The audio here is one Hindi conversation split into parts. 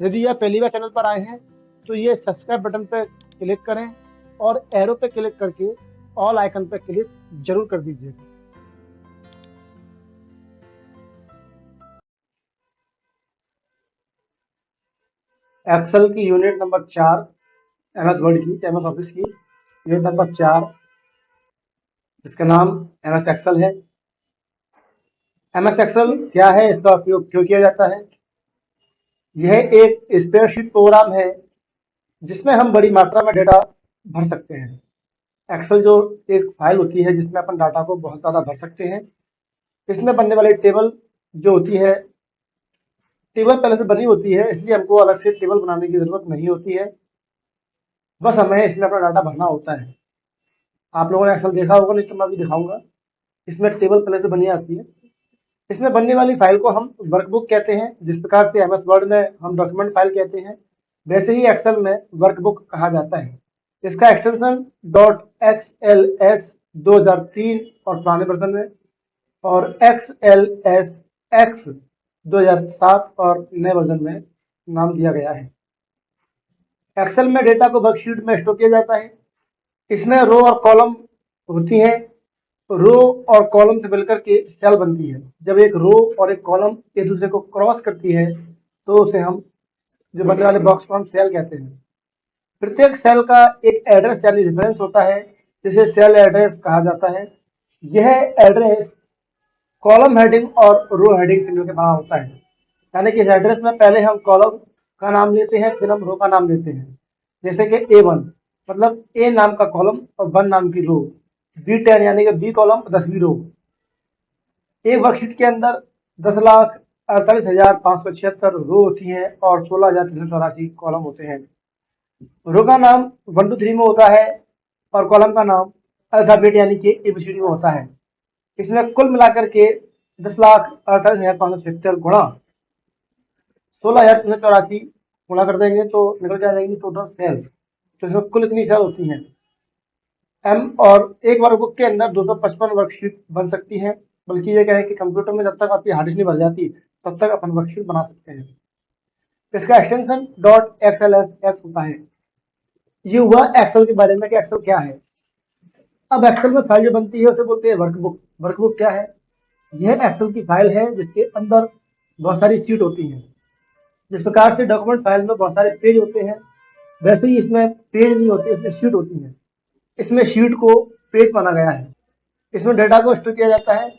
यदि आप पहली बार चैनल पर आए हैं तो ये सब्सक्राइब बटन पर क्लिक करें और एरो पे क्लिक करके ऑल आइकन पर क्लिक जरूर कर दीजिएगा। एक्सेल की यूनिट नंबर 4, एमएस वर्ड की, एमएस ऑफिस की यूनिट नंबर 4, जिसका नाम एमएस एक्सेल है। एमएस एक्सेल क्या है, इसका उपयोग क्यों किया जाता है? यह एक स्प्रेडशीट प्रोग्राम है जिसमें हम बड़ी मात्रा में डेटा भर सकते हैं। एक्सेल जो एक फाइल होती है जिसमें अपन डाटा को बहुत ज़्यादा भर सकते हैं। इसमें बनने वाली टेबल जो होती है, टेबल पहले से बनी होती है, इसलिए हमको अलग से टेबल बनाने की जरूरत नहीं होती है। बस हमें इसमें अपना डाटा भरना होता है। आप लोगों ने एक्सेल देखा होगा, नहीं तो मैं अभी दिखाऊंगा। इसमें टेबल पहले से बनी आती है। इसमें बनने वाली फाइल को हम वर्कबुक कहते हैं। जिस प्रकार से एमएस वर्ड में हम डॉक्यूमेंट फाइल कहते हैं, वैसे ही एक्सेल में वर्कबुक कहा जाता है। इसका एक्सटेंशन .xls 2003 और पुराने वर्जन में, और XLSX 2007 और नए वर्जन में नाम दिया गया है। एक्सेल में डेटा को वर्कशीट में स्टोर किया जाता है। इसमें रो और कॉलम होती हैं। रो और कॉलम से मिलकर के सेल बनती है। जब एक रो और एक कॉलम एक दूसरे को क्रॉस करती है तो उसे हम, जो बनने वाले बॉक्स को हम सेल कहते हैं। प्रत्येक सेल का एक एड्रेस यानी रेफरेंस होता है, जिसे सेल एड्रेस कहा जाता है। यह एड्रेस कॉलम हेडिंग और रो हेडिंग से मिलकर बना होता है। यानी कि इस एड्रेस में पहले हम कॉलम का नाम लेते हैं, फिर हम रो का नाम लेते हैं। जैसे कि A1 मतलब ए नाम का कॉलम और 1 नाम की रो, B10 यानी कि बी कॉलम 10वीं रो। एक वर्कशीट के अंदर 10,48,576 रो होती हैं और 16,384 कॉलम होते हैं। रो का नाम 1 to 3 में होता है और कॉलम का नाम अल्फाबेट यानी कि ABCD में होता है। इसमें कुल मिलाकर के 10,48,576 गुणा 16,384 गुणा कर देंगे तो निकल के आ जाएंगी टोटल सेल। तो इसमें कुल इतनी सेल होती हैं एम। और एक वर्कबुक के अंदर 255 वर्कशीट बन सकती है। बल्कि ये क्या है कि कंप्यूटर में जब तक आपकी हार्ड डिस्क नहीं भर जाती तब तक अपन वर्कशीट बना सकते हैं। इसका एक्सटेंशन .xls होता है। ये हुआ एक्सेल के बारे में कि एक्सेल क्या है। अब एक्सेल में फाइल जो बनती है उसे बोलते हैं वर्कबुक। वर्कबुक क्या है? यह एक्सेल की फाइल है जिसके अंदर बहुत सारी शीट होती हैं। जिस प्रकार से डॉक्यूमेंट फाइल में बहुत सारे पेज होते हैं, वैसे ही इसमें पेज नहीं होते, इसमें शीट होती है। इसमें शीट को पेज माना गया है। इसमें डेटा को स्टोर किया जाता है।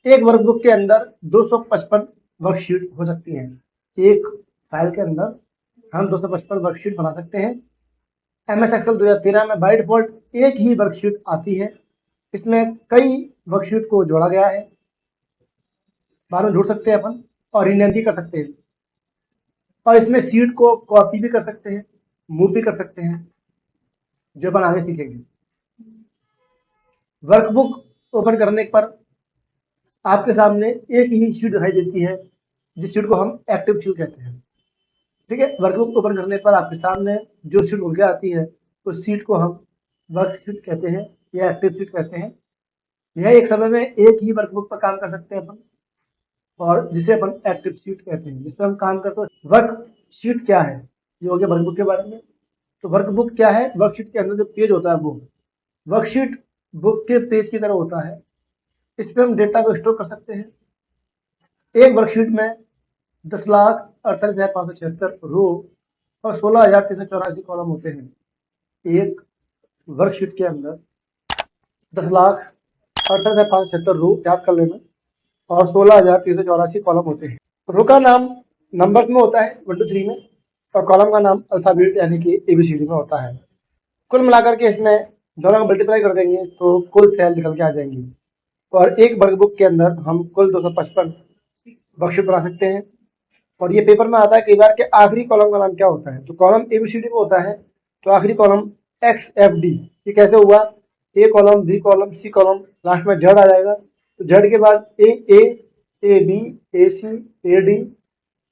एक वर्कबुक के अंदर 255 वर्कशीट हो सकती हैं। एक फाइल के अंदर हम 255 वर्कशीट बना सकते हैं। एमएस एक्सेल 2013 में बाय डिफॉल्ट एक ही वर्कशीट आती है। इसमें कई वर्कशीट को जोड़ा गया है। बाद में जोड़ सकते हैं अपन और रीनेम भी कर सकते हैं। और इसमें शीट को कॉपी भी कर सकते हैं, मूव भी कर सकते हैं, जो अपन आगे सीखेंगे। वर्कबुक ओपन करने पर आपके सामने एक ही शीट दिखाई देती है, जिस शीट को हम एक्टिव शीट कहते हैं। ठीक है, वर्कबुक ओपन करने पर आपके सामने जो शीट उड़ के आती है उस शीट को हम वर्क शीट कहते हैं या एक्टिव शीट कहते हैं। यह एक समय में एक ही वर्कबुक पर काम कर सकते हैं अपन, और जिसे अपन एक्टिव शीट कहते हैं, जिसमें हम काम करते हैं। वर्क शीट क्या है, ये हो गया वर्कबुक के बारे में। तो वर्कबुक क्या है? वर्कशीट के अंदर जो पेज होता है वो वर्कशीट बुक के पेज की तरह होता है। इस पर हम डेटा को स्टोर कर सकते हैं। एक वर्कशीट में 10,48,576 रो और 16,384 कॉलम होते हैं। एक वर्कशीट के अंदर 10,48,576 रो, याद कर लेना, और 16,384 कॉलम होते हैं। रो का नाम नंबर्स में होता है 1 to 3 में, और कॉलम का नाम अल्फाबेट यानी कि ABCD में होता है। कुल मिलाकर के इसमें दोनों को मल्टीप्लाई कर देंगे तो कुल सेल निकल के आ जाएंगी। और एक वर्कबुक के अंदर हम कुल 255 वर्कशीट बना सकते हैं। और ये पेपर में आता है कई बार कि आखिरी कॉलम का नाम क्या होता है। तो कॉलम ABCD में होता है, तो आखिरी कॉलम XFD। ये कैसे हुआ? A column, B column, C column, last में जेड आ जाएगा। तो जेड के बाद AB, AC, AD,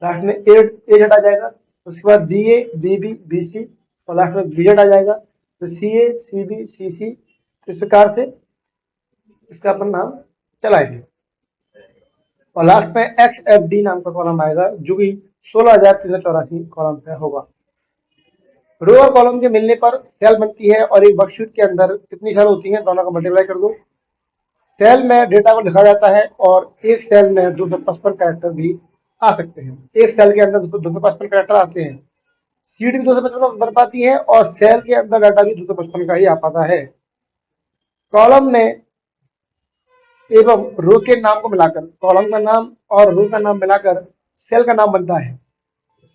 लास्ट में AZ आ जाएगा। उसके बाद BA, BB, BC और लास्ट में BZ आ जाएगा। तो CA, CB, CC, इस प्रकार से इसका अपन नाम चलाएंगे। और लास्ट में XFD नाम का कॉलम आएगा, जो कि 16,384 कॉलम पे होगा। रो और कॉलम के मिलने पर सेल बनती है और एक वर्कशीट के अंदर कितनी सेल होती है, दोनों का मल्टीप्लाई कर दो। सेल में डेटा को लिखा जाता है और एक सेल में 255 कैरेक्टर भी आ सकते हैं। एक सेल के अंदर 255 कैरेक्टर आते हैं। सीट भी 255 बन पाती है और सेल के अंदर डाटा भी 255 का ही आ पाता है। कॉलम में एवं रो के नाम को मिलाकर, कॉलम का नाम और रो का नाम मिलाकर सेल का नाम बनता है।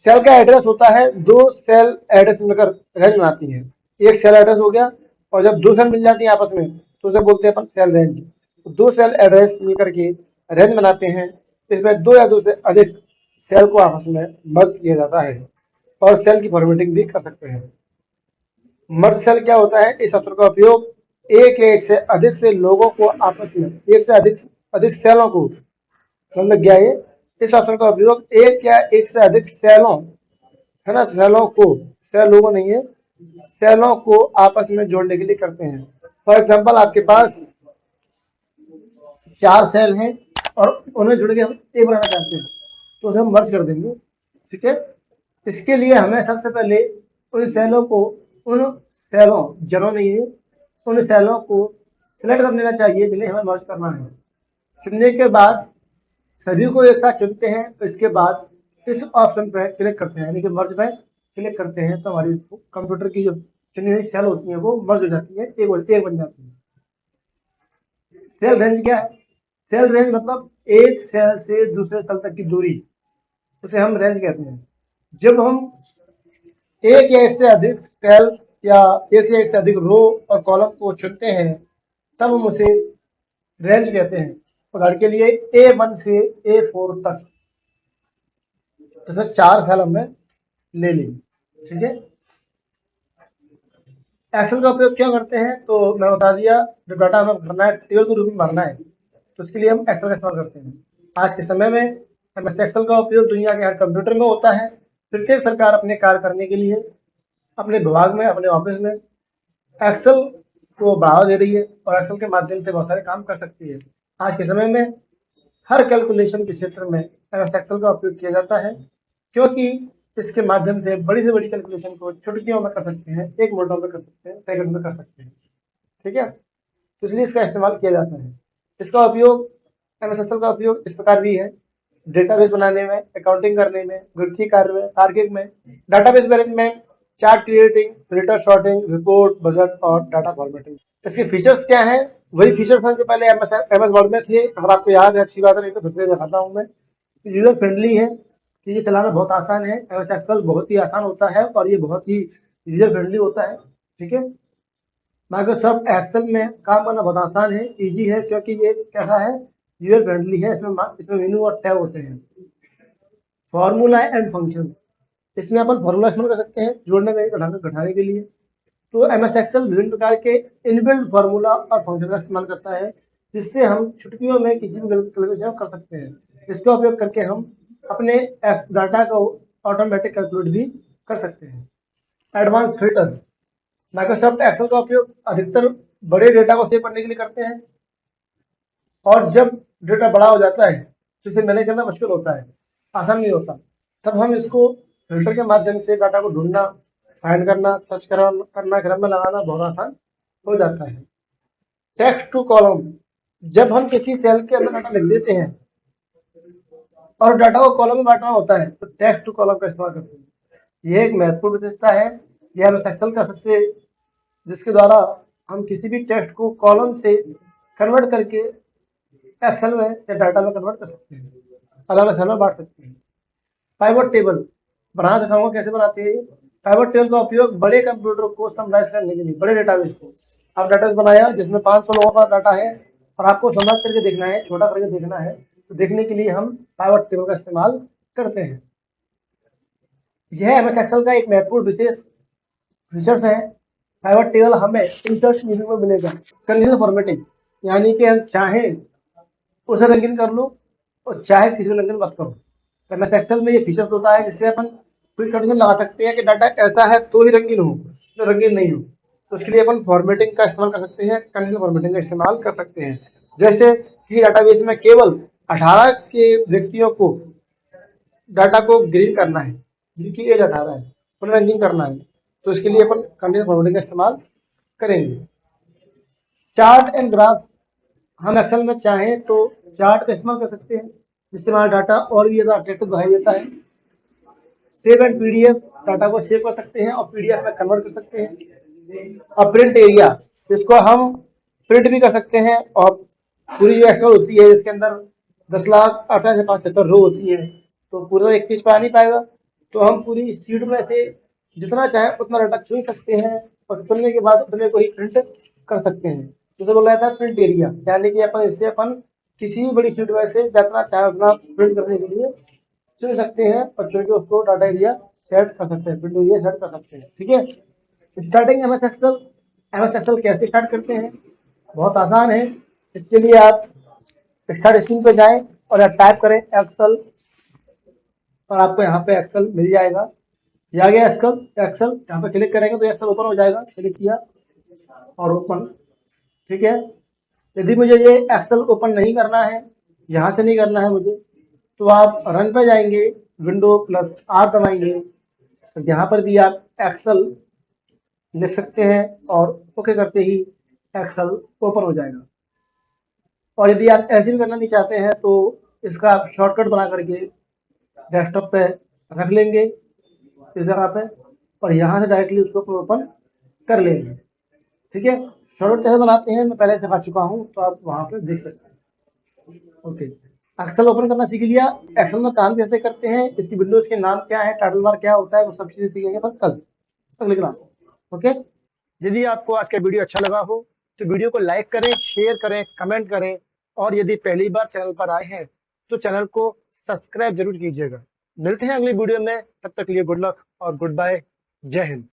सेल का एड्रेस होता है, दो सेल एड्रेस मिलकर रेंज बनाती है। एक सेल एड्रेस हो गया और जब दो सेल मिल जाती है आपस में तो उसे बोलते हैं अपन सेल रेंज। तो दो सेल एड्रेस मिलकर के रेंज बनाते हैं। इसमें दो या दो से अधिक सेल को आपस में मर्ज किया जाता है और सेल की फॉर्मेटिंग भी कर सकते हैं। मर्ज सेल क्या होता है? इस शब्द का उपयोग एक या एक से अधिक से लोगों को आपस में, एक से अधिक सेलों को, मतलब क्या है, इस ऑप्शन का उपयोग एक या एक से अधिक सेलों, है ना, सेलों को, सेल लोगों नहीं है, सेलों को आपस में जोड़ने के लिए करते हैं। फॉर एग्जांपल आपके पास 4 सेल हैं और उन्हें जुड़ के हम एक बनाना चाहते हैं तो उसे हम मर्ज कर देंगे। ठीक है, इसके लिए हमें सबसे पहले उन सेलों को, उन सेलों, जरो नहीं है, उन सेलों को सिलेक्ट कर लेना चाहिए जिन्हें हमें मर्ज करना है। चुनने के बाद सभी को एक साथ चुनते हैं, तो इसके बाद इस ऑप्शन पर क्लिक करते हैं, यानी कि मर्ज पे क्लिक करते हैं तो हमारी कंप्यूटर की जो चुनी हुई सेल होती है वो मर्ज हो जाती है, एक बन जाती है। सेल रेंज क्या है? सेल रेंज मतलब एक सेल से दूसरे सेल तक की दूरी, उसे हम रेंज कहते हैं। जब हम एक या एक से अधिक सेल या एक से अधिक रो और कॉलम को चुनते हैं तब हम उसे रेंज कहते हैं। उदाहरण के लिए A1 से A4 तक, तो 4 सेल हमने ले ली। ठीक है, एक्सेल का उपयोग क्यों करते हैं तो मैंने बता दिया, जो डाटा हमें भरना है, टेबल के रूप में भरना है, तो उसके लिए हम एक्सेल का इस्तेमाल करते हैं। आज के समय में एमएस एक्सेल का उपयोग दुनिया के हर कंप्यूटर में होता है। प्रत्येक सरकार अपने कार्य करने के लिए अपने विभाग में, अपने ऑफिस में एक्सेल को बढ़ावा दे रही है और एक्सेल के माध्यम से बहुत सारे काम कर सकती है। आज के समय में हर कैलकुलेशन के क्षेत्र में एमएस एक्सेल का उपयोग किया जाता है, क्योंकि इसके माध्यम से बड़ी से बड़ी कैलकुलेशन को चुटकियों में कर सकते हैं, एक मिनटों में कर सकते हैं, सेकंड में कर सकते हैं। ठीक है, तो इसलिए इसका इस्तेमाल किया जाता है। इसका उपयोग, एमएस एक्सेल का उपयोग इस प्रकार भी है, डेटाबेस बनाने में, अकाउंटिंग करने में, गणितीय कार्य में, तार्किक में, database management, chart creating, filter sorting, report, budget और डाटा फॉर्मेटिंग। इसके फीचर्स क्या हैं? वही फीचर्स हैं जो पहले एमएस वर्ड में थे। अगर आपको याद है, अच्छी बात है, नहीं तो फिर से दिखाता हूँ मैं। यूजर फ्रेंडली है, ये चलाना बहुत आसान है। एमएस एक्सेल बहुत ही आसान होता है और ये बहुत ही यूजर फ्रेंडली होता है। ठीक है, माइक्रोसॉफ्ट एक्सेल में काम करना बहुत आसान है, इजी है, क्योंकि ये कैसा है, यूजर फ्रेंडली है। इसमें मेनू और टैब होते हैं। फॉर्मूला एंड फंक्शन, इसमें अपन फॉर्मूला इस्तेमाल कर सकते हैं जोड़ने में, घटाने के लिए। तो एमएस एक्सेल विभिन्न प्रकार के इनबिल्ट फार्मूला और फंक्शन का इस्तेमाल करता है, जिससे हम चुटकियों में किसी भी कैलकुलेशन कर सकते हैं। इसका उपयोग करके हम अपने डाटा को ऑटोमेटिक कैलकुलेट भी कर सकते हैं। एडवांस फिल्टर, माइक्रोसॉफ्ट एक्सेल का उपयोग अधिकतर बड़े डेटा को सेव करने के लिए करते हैं, और जब डेटा बड़ा हो जाता है तो इसे मैनेज करना मुश्किल होता है, आसान नहीं होता, तब हम इसको फिल्टर के माध्यम से डाटा को ढूंढना, फाइंड करना, सर्च करना, क्रम में लगाना बहुत आसान हो जाता है। टेक्स्ट टू कॉलम, जब हम किसी सेल के अंदर डाटा लिख देते हैं और डाटा को कॉलम में बांटना होता है तो टेक्स्ट टू कॉलम का इस्तेमाल करते हैं। यह एक महत्वपूर्ण विशेषता है, यह एमएस एक्सेल का सबसे, जिसके द्वारा हम किसी भी टेक्स्ट को कॉलम से कन्वर्ट करके एक्सेल में या डाटा में कन्वर्ट कर सकते हैं, अलग अलग सेल में बांट सकते हैं। पाइवट टेबल बना दिखाऊंगा कैसे बनाते हैं। पाइवट टेबल का उपयोग बड़े कंप्यूटर को समराइज करने के लिए, बड़े डेटाबेस को, आप डेटाबेस बनाया जिसमें 500 लोगों का डाटा है और आपको समराइज करके देखना है, छोटा करके देखना है, तो देखने के लिए हम पाइवट टेबल का इस्तेमाल करते हैं। यह एमएस एक्सेल का एक महत्वपूर्ण विशेष फीचर्स है। पाइवट टेबल हमें इंसर्ट मेन्यू में मिलेगा। कंडीशनल फॉर्मेटिंग, यानी कि हम चाहें उसे रंगीन कर लो और चाहे किसी को रंगीन मत करो। एमएस एक्सेल में ये फीचर होता है जिससे अपन कोई कंडीशन लगा सकते हैं कि डाटा ऐसा है तो ही रंगीन हो, तो रंगीन नहीं हो, तो उसके लिए अपन फॉर्मेटिंग का इस्तेमाल कर सकते हैं, कंडीशनल फॉर्मेटिंग का इस्तेमाल कर सकते हैं। जैसे कि डाटाबेस में केवल 18 के व्यक्तियों को डाटा को ग्रीन करना है, जिनकी एज 18 है, उन्हें रंजीन करना है, तो इसके लिए अपन कंडीशनल फॉर्मेटिंग का इस्तेमाल करेंगे। चार्ट एंड ग्राफ हम एक्सेल में चाहें तो चार्ट का इस्तेमाल कर सकते हैं, जिससे हमारा डाटा और भी ज्यादा अट्रैक्टिव दिखाई देता है। सेव एंड पीडीएफ, डाटा को सेव कर सकते हैं और पीडीएफ में कन्वर्ट कर सकते हैं। और प्रिंट एरिया, जिसको हम प्रिंट भी कर सकते हैं, और पूरी जो एक्सेल होती है इसके अंदर 10,68,570 रो होती है, तो पूरा एक चीज पा नहीं पाएगा, तो हम पूरी शीट में से जितना चाहे उतना डाटा चुन सकते हैं, और चुनने के बाद अपने को ही प्रिंट कर सकते हैं। जैसे बोला जाता है प्रिंट एरिया, यानी कि अपन इससे अपन किसी भी बड़ी शीट में से जितना चाहे उतना प्रिंट करने के लिए चुन सकते हैं, और चुन के उसको डाटा एरिया सेट कर सकते हैं, प्रिंट एरिया सेट कर सकते हैं। ठीक है, starting MS Excel. MS Excel कैसे स्टार्ट करते हैं? बहुत आसान है। इसके लिए आप स्टार्ट स्क्रीन पे जाएं और टाइप करें एक्सेल, और आपको यहाँ पे एक्सेल मिल जाएगा। ये आ गया एक्सेल। एक्सेल यहाँ पे क्लिक करेंगे तो एक्सेल ओपन हो जाएगा। क्लिक किया और ओपन। ठीक है, यदि मुझे ये एक्सेल ओपन नहीं करना है, यहाँ से नहीं करना है मुझे, तो आप रन पे जाएंगे, विंडो प्लस आर दबाएंगे, तो यहाँ पर भी आप एक्सेल लिख सकते हैं, और ओके करते ही एक्सेल ओपन हो जाएगा। और यदि आप ऐसे भी करना नहीं चाहते हैं तो इसका आप शॉर्टकट बना करके डेस्कटॉप पे रख लेंगे इस जगह पे, और यहाँ से डायरेक्टली उसको ओपन कर लेंगे। ठीक है, शॉर्टकट कैसे बनाते हैं मैं पहले सिखा चुका हूँ, तो आप वहाँ पे देख सकते हैं। ओके, एक्सेल ओपन करना सीख लिया। एक्सेल में काम कैसे करते हैं, इसकी विंडोज के नाम क्या है, टाइटल बार क्या होता है, वो सब चीजें सीखेंगे पर कल अगले क्लास में। ओके, यदि आपको आज का वीडियो अच्छा लगा हो तो वीडियो को लाइक करें, शेयर करें, कमेंट करें, और यदि पहली बार चैनल पर आए हैं तो चैनल को सब्सक्राइब जरूर कीजिएगा। मिलते हैं अगली वीडियो में, तब तक के लिए गुड लक और गुड बाय। जय हिंद।